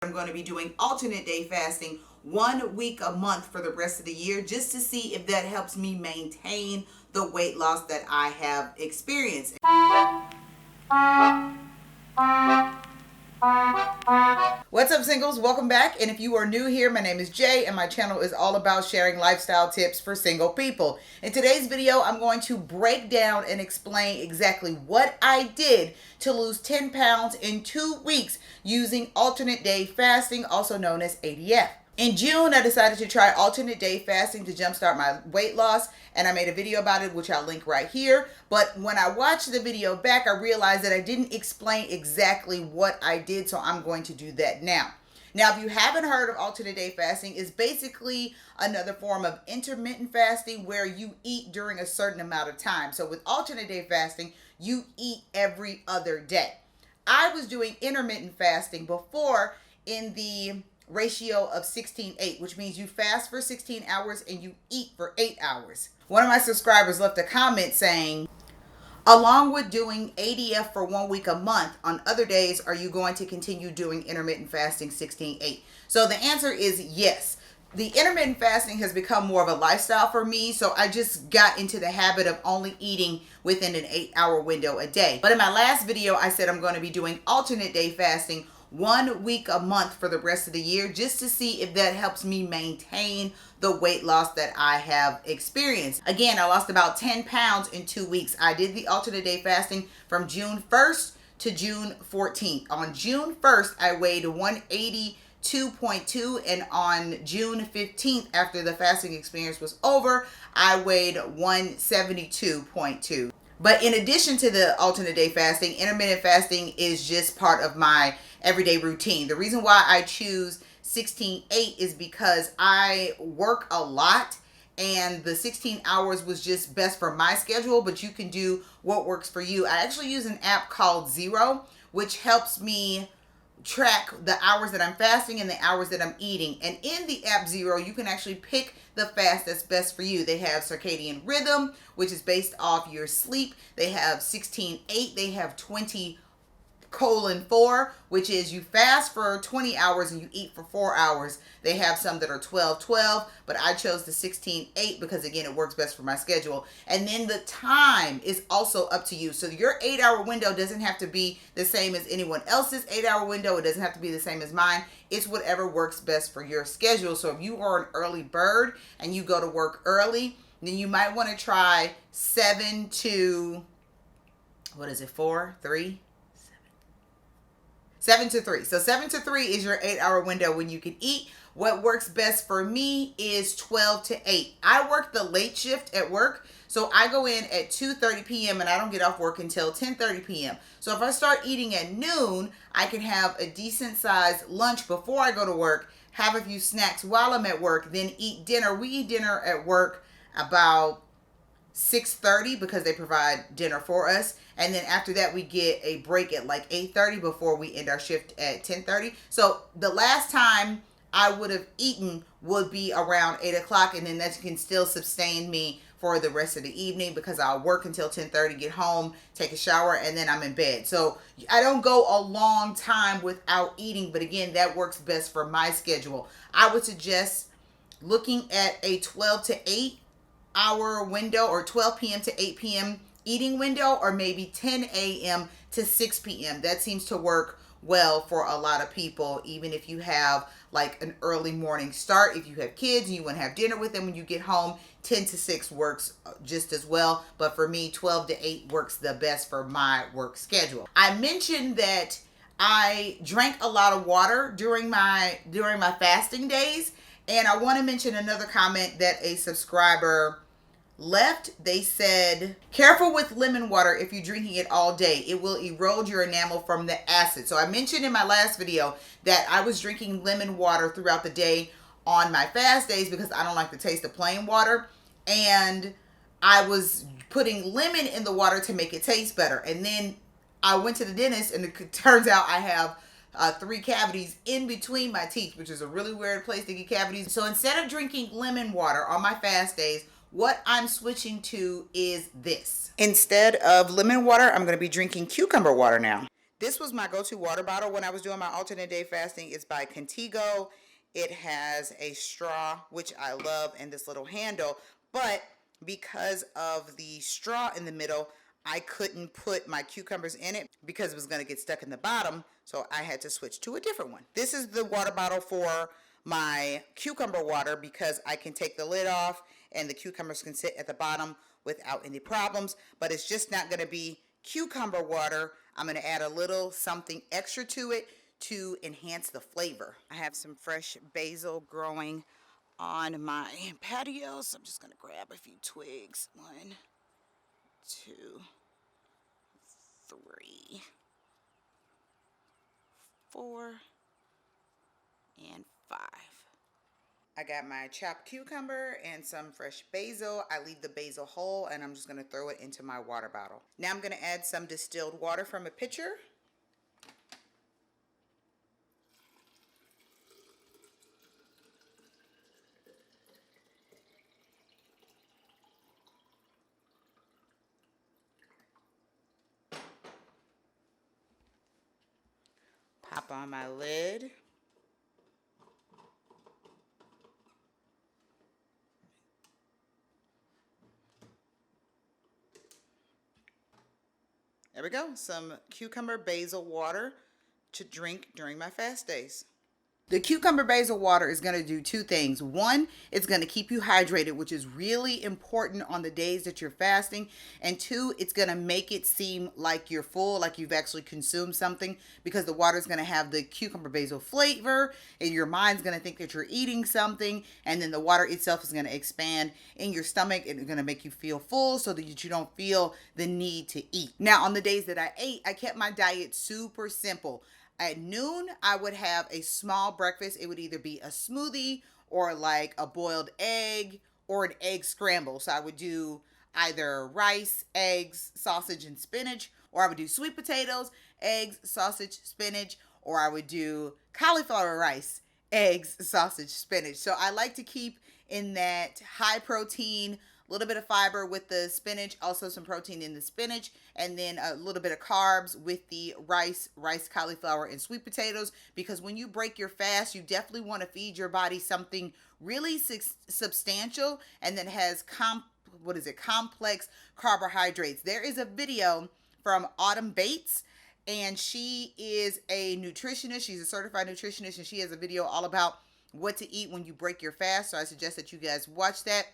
I'm going to be doing alternate day fasting 1 week a month for the rest of the year, just to see if that helps me maintain the weight loss that I have experienced. What's up, singles? Welcome back. And if you are new here, my name is Jay and my channel is all about sharing lifestyle tips for single people. In today's video, I'm going to break down and explain exactly what I did to lose 10 pounds in 2 weeks using alternate day fasting, also known as ADF. In June, I decided to try alternate day fasting to jumpstart my weight loss, and I made a video about it, which I'll link right here. But when I watched the video back, I realized that I didn't explain exactly what I did, so I'm going to do that now. Now, if you haven't heard of alternate day fasting, it's basically another form of intermittent fasting where you eat during a certain amount of time. So with alternate day fasting, you eat every other day. I was doing intermittent fasting before in the ratio of 16-8, which means you fast for 16 hours and you eat for 8 hours. One of my subscribers left a comment saying, along with doing ADF for 1 week a month, on other days, are you going to continue doing intermittent fasting 16-8? So the answer is yes. The intermittent fasting has become more of a lifestyle for me, so I just got into the habit of only eating within an 8-hour window a day. But in my last video, I said I'm going to be doing alternate day fasting 1 week a month for the rest of the year, just to see if that helps me maintain the weight loss that I have experienced. Again, I lost about 10 pounds in 2 weeks. I did the alternate day fasting from June 1st to June 14th. On June 1st, I weighed 182.2, and on June 15th, after the fasting experience was over, I weighed 172.2. But in addition to the alternate day fasting, intermittent fasting is just part of my everyday routine. The reason why I choose 16-8 is because I work a lot, and the 16 hours was just best for my schedule, but you can do what works for you. I actually use an app called Zero, which helps me track the hours that I'm fasting and the hours that I'm eating. And in the app Zero, you can actually pick the fast that's best for you. They have circadian rhythm, which is based off your sleep. They have 16-8. They have 20:4, which is you fast for 20 hours and you eat for 4 hours. They have some that are 12-12, but I chose the 16-8 because, again, it works best for my schedule. And then the time is also up to you. So your 8-hour window doesn't have to be the same as anyone else's 8-hour window. It doesn't have to be the same as mine. It's whatever works best for your schedule. So if you are an early bird and you go to work early, then you might want to try 7 to, 7 to 3. So 7 to 3 is your 8-hour window when you can eat. What works best for me is 12 to 8. I work the late shift at work, so I go in at 2:30 p.m. and I don't get off work until 10:30 p.m. So if I start eating at noon, I can have a decent sized lunch before I go to work, have a few snacks while I'm at work, then eat dinner. We eat dinner at work about 6:30 because they provide dinner for us, and then after that we get a break at like 8:30 before we end our shift at 10:30. So the last time I would have eaten would be around 8 o'clock, and then that can still sustain me for the rest of the evening because I'll work until 10:30, get home, take a shower, and then I'm in bed. So I don't go a long time without eating, but again, that works best for my schedule. I would suggest looking at a 12 to 8 hour window, or 12 p.m. to 8 p.m. eating window, or maybe 10 a.m. to 6 p.m. That seems to work well for a lot of people, even if you have like an early morning start. If you have kids and you want to have dinner with them when you get home, 10 to 6 works just as well. But for me, 12 to 8 works the best for my work schedule. I mentioned that I drank a lot of water during my fasting days. And I want to mention another comment that a subscriber left. They said, careful with lemon water if you're drinking it all day. It will erode your enamel from the acid. So I mentioned in my last video that I was drinking lemon water throughout the day on my fast days because I don't like the taste of plain water. And I was putting lemon in the water to make it taste better. And then I went to the dentist, and it turns out I have 3 cavities in between my teeth, which is a really weird place to get cavities. So instead of drinking lemon water on my fast days, what I'm switching to is this. Instead of lemon water, I'm going to be drinking cucumber water now. This was my go-to water bottle when I was doing my alternate day fasting. It's by Contigo. It has a straw, which I love, and this little handle. But because of the straw in the middle, I couldn't put my cucumbers in it because it was going to get stuck in the bottom. So I had to switch to a different one. This is the water bottle for my cucumber water because I can take the lid off and the cucumbers can sit at the bottom without any problems. But it's just not going to be cucumber water. I'm going to add a little something extra to it to enhance the flavor. I have some fresh basil growing on my patio, so I'm just going to grab a few twigs. 1, 2, 3, 4, and 5. I got my chopped cucumber and some fresh basil. I leave the basil whole and I'm just going to throw it into my water bottle. Now I'm going to add some distilled water from a pitcher. Pop on my lid. There we go, some cucumber basil water to drink during my fast days. The cucumber basil water is going to do two things. One, it's going to keep you hydrated, which is really important on the days that you're fasting. And two, it's going to make it seem like you're full, like you've actually consumed something, because the water is going to have the cucumber basil flavor and your mind's going to think that you're eating something. And then the water itself is going to expand in your stomach and it's going to make you feel full so that you don't feel the need to eat. Now, on the days that I ate, I kept my diet super simple. At noon, I would have a small breakfast. It would either be a smoothie or like a boiled egg or an egg scramble. So I would do either rice, eggs, sausage, and spinach, or I would do sweet potatoes, eggs, sausage, spinach, or I would do cauliflower rice, eggs, sausage, spinach. So I like to keep in that high protein, a little bit of fiber with the spinach, also some protein in the spinach, and then a little bit of carbs with the rice, cauliflower, and sweet potatoes. Because when you break your fast, you definitely want to feed your body something really substantial and that has complex carbohydrates. There is a video from Autumn Bates, and she is a nutritionist. She's a certified nutritionist, and she has a video all about what to eat when you break your fast. So I suggest that you guys watch that.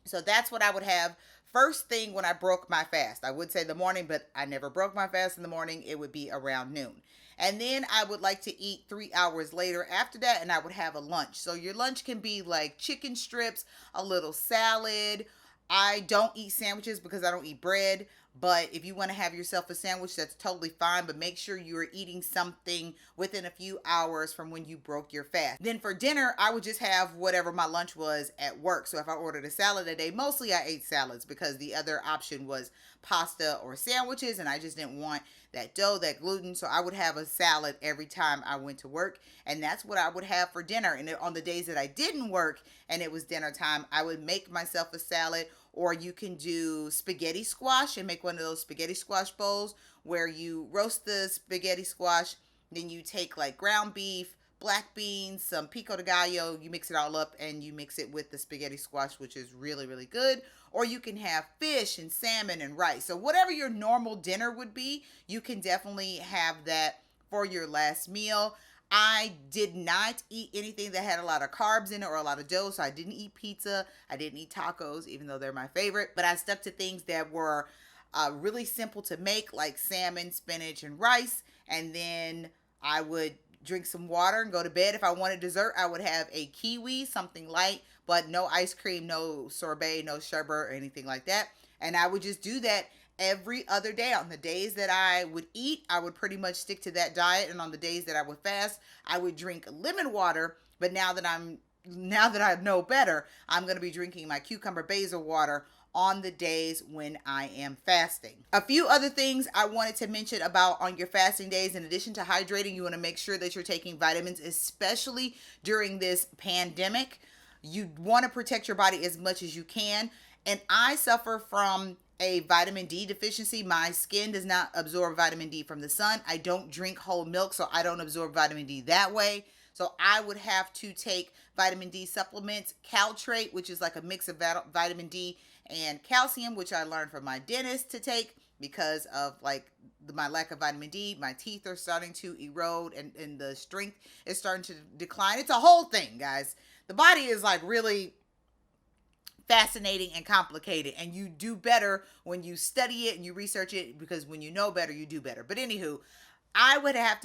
So that's what I would have first thing when I broke my fast. I would say the morning, but I never broke my fast in the morning. It would be around noon. And then I would like to eat 3 hours later after that, and I would have a lunch. So your lunch can be like chicken strips, a little salad. I don't eat sandwiches because I don't eat bread. But if you want to have yourself a sandwich, that's totally fine. But make sure you're eating something within a few hours from when you broke your fast. Then for dinner, I would just have whatever my lunch was at work. So if I ordered a salad a day, mostly I ate salads because the other option was pasta or sandwiches. And I just didn't want that dough, that gluten. So I would have a salad every time I went to work. And that's what I would have for dinner. And on the days that I didn't work and it was dinner time, I would make myself a salad. Or you can do spaghetti squash and make one of those spaghetti squash bowls where you roast the spaghetti squash. Then you take like ground beef, black beans, some pico de gallo. You mix it all up and you mix it with the spaghetti squash, which is really, really good. Or you can have fish and salmon and rice. So whatever your normal dinner would be, you can definitely have that for your last meal. I did not eat anything that had a lot of carbs in it or a lot of dough. So I didn't eat pizza. I didn't eat tacos, even though they're my favorite. But I stuck to things that were really simple to make, like salmon, spinach, and rice. And then I would drink some water and go to bed. If I wanted dessert, I would have a kiwi, something light, but no ice cream, no sorbet, no sherbet, or anything like that. And I would just do that every other day. On the days that I would eat, I would pretty much stick to that diet. And on the days that I would fast, I would drink lemon water. But now that I know better, I'm going to be drinking my cucumber basil water on the days when I am fasting. A few other things I wanted to mention about on your fasting days. In addition to hydrating, you want to make sure that you're taking vitamins, especially during this pandemic. You want to protect your body as much as you can. And I suffer from a vitamin D deficiency. My skin does not absorb vitamin D from the sun. I don't drink whole milk, so I don't absorb vitamin D that way. So I would have to take vitamin D supplements, Caltrate, which is like a mix of vitamin D and calcium, which I learned from my dentist to take because of like my lack of vitamin D. My teeth are starting to erode and the strength is starting to decline. It's a whole thing, guys. The body is like really fascinating and complicated, and you do better when you study it and you research it, because when you know better, you do better. But anywho, I have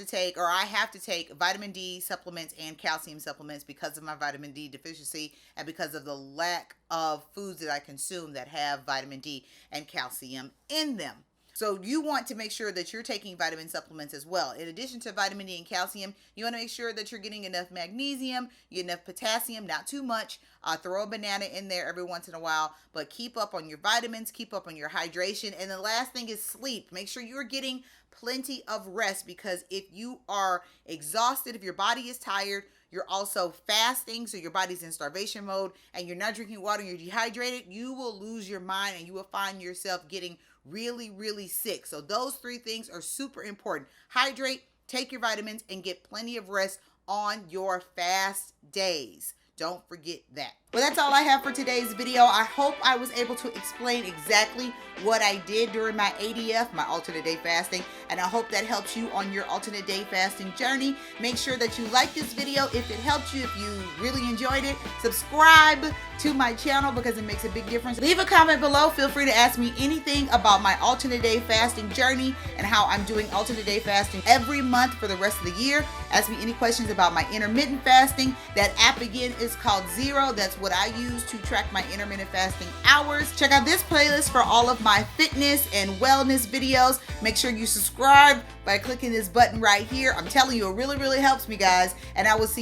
to take vitamin D supplements and calcium supplements because of my vitamin D deficiency and because of the lack of foods that I consume that have vitamin D and calcium in them. So you want to make sure that you're taking vitamin supplements as well. In addition to vitamin D and calcium, you want to make sure that you're getting enough magnesium, you get enough potassium, not too much. Throw a banana in there every once in a while, but keep up on your vitamins, keep up on your hydration. And the last thing is sleep. Make sure you're getting plenty of rest, because if you are exhausted, if your body is tired, you're also fasting, so your body's in starvation mode, and you're not drinking water, you're dehydrated, you will lose your mind and you will find yourself getting really, really sick. So those three things are super important. Hydrate, take your vitamins, and get plenty of rest on your fast days. Don't forget that. Well, that's all I have for today's video. I hope I was able to explain exactly what I did during my ADF, my alternate day fasting, and I hope that helps you on your alternate day fasting journey. Make sure that you like this video if it helped you, if you really enjoyed it. Subscribe to my channel because it makes a big difference. Leave a comment below. Feel free to ask me anything about my alternate day fasting journey and how I'm doing alternate day fasting every month for the rest of the year. Ask me any questions about my intermittent fasting. That app again is called Zero. That's what I use to track my intermittent fasting hours. Check out this playlist for all of my fitness and wellness videos. Make sure you subscribe by clicking this button right here. I'm telling you, it really, really helps me, guys. And I will see you